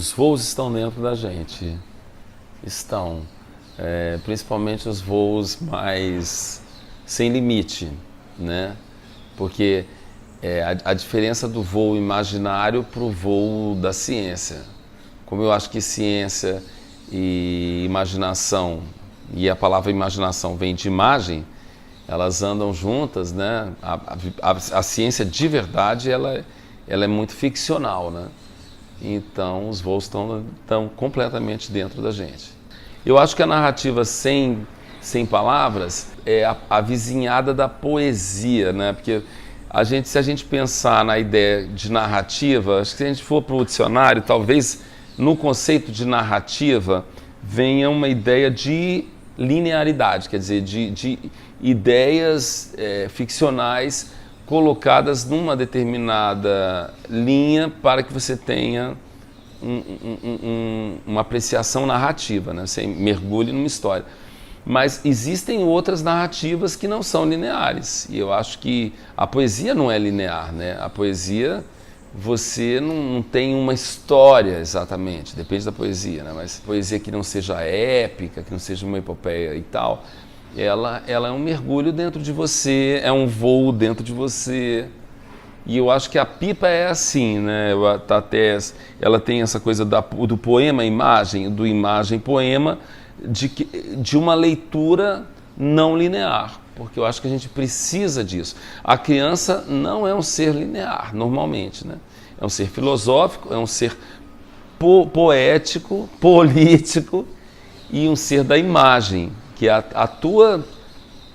Os voos estão dentro da gente. Estão. Principalmente os voos mais sem limite, né? Porque a diferença do voo imaginário para o voo da ciência. Como eu acho que ciência e imaginação, e a palavra imaginação vem de imagem, elas andam juntas, né? A ciência de verdade, ela é muito ficcional, né? Então os voos estão completamente dentro da gente. Eu acho que a narrativa sem palavras é a vizinhada da poesia, né? Porque se a gente pensar na ideia de narrativa, acho que se a gente for para o dicionário, talvez no conceito de narrativa venha uma ideia de linearidade, quer dizer, de ideias ficcionais colocadas numa determinada linha para que você tenha uma apreciação narrativa, né? Você mergulhe numa história. Mas existem outras narrativas que não são lineares. E eu acho que a poesia não é linear, né? A poesia, você não tem uma história exatamente, depende da poesia, né? Mas poesia que não seja épica, que não seja uma epopeia e tal, ela é um mergulho dentro de você, é um voo dentro de você. E eu acho que a Pipa é assim, né? Ela tem essa coisa do poema-imagem, do imagem-poema, de uma leitura não linear, porque eu acho que a gente precisa disso. A criança não é um ser linear, normalmente, né? É um ser filosófico, é um ser poético, político e um ser da imagem, que atua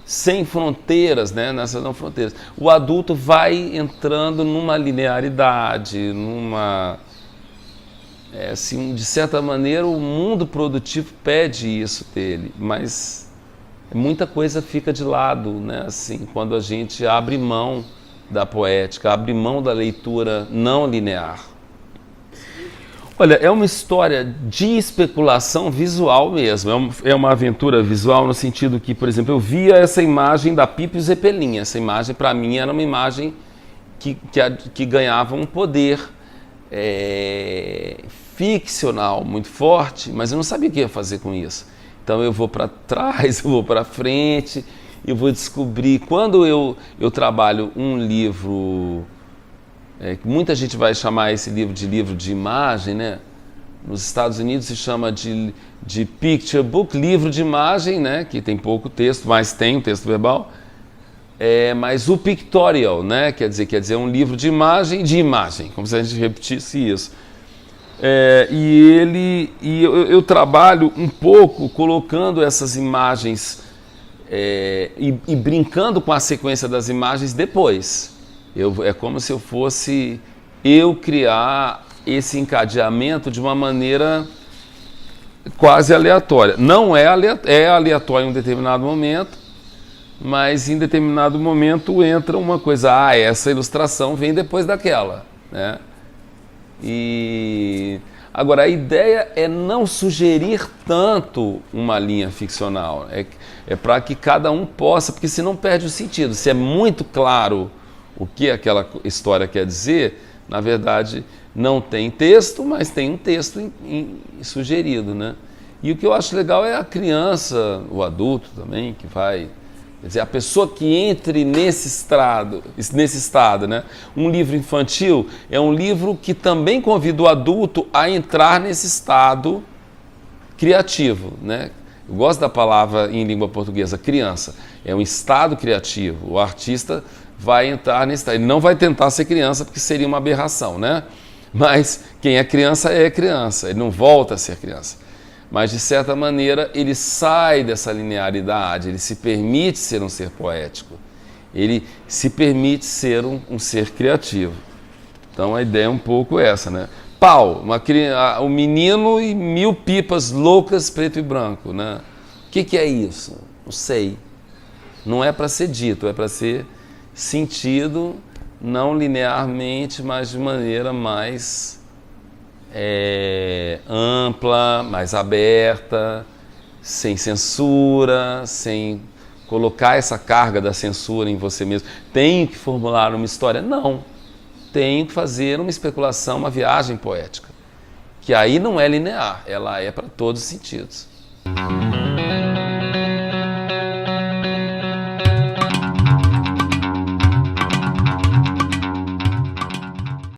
sem fronteiras, né? Nessas não fronteiras. O adulto vai entrando numa linearidade, assim, de certa maneira, o mundo produtivo pede isso dele, mas muita coisa fica de lado, né? Assim, quando a gente abre mão da poética, abre mão da leitura não linear. Olha, é uma história de especulação visual mesmo, é uma aventura visual no sentido que, por exemplo, eu via essa imagem da Pipa e o Zeppelin. Essa imagem, para mim, era uma imagem que ganhava um poder ficcional muito forte, mas eu não sabia o que ia fazer com isso. Então eu vou para trás, eu vou para frente, eu vou descobrir. Quando eu trabalho um livro... muita gente vai chamar esse livro de imagem, né? Nos Estados Unidos se chama de picture book, livro de imagem, né? Que tem pouco texto, mas tem um texto verbal. Mas o pictorial, né? Quer dizer um livro de imagem, como se a gente repetisse isso. Eu trabalho um pouco colocando essas imagens e brincando com a sequência das imagens depois. É como se eu fosse criar esse encadeamento de uma maneira quase aleatória. Não é aleatório em um determinado momento, mas em determinado momento entra uma coisa, essa ilustração vem depois daquela, né? E agora a ideia é não sugerir tanto uma linha ficcional, é para que cada um possa, porque senão perde o sentido. Se é muito claro o que aquela história quer dizer, na verdade não tem texto, mas tem um texto sugerido, né? E o que eu acho legal é a criança, o adulto também, que vai... Quer dizer, a pessoa que entre nesse estado, né? Um livro infantil é um livro que também convida o adulto a entrar nesse estado criativo, né? Eu gosto da palavra em língua portuguesa, criança. É um estado criativo. O artista vai entrar nesse estado. Ele não vai tentar ser criança porque seria uma aberração, né? Mas quem é criança, ele não volta a ser criança. Mas, de certa maneira, ele sai dessa linearidade, ele se permite ser um ser poético, ele se permite ser um ser criativo. Então, a ideia é um pouco essa, né? Um menino e 1000 pipas loucas, preto e branco, né? O que é isso? Não sei. Não é para ser dito, é para ser sentido, não linearmente, mas de maneira mais... ampla, mais aberta, sem censura, sem colocar essa carga da censura em você mesmo. Tenho que formular uma história? Não. Tenho que fazer uma especulação, uma viagem poética, que aí não é linear, ela é para todos os sentidos.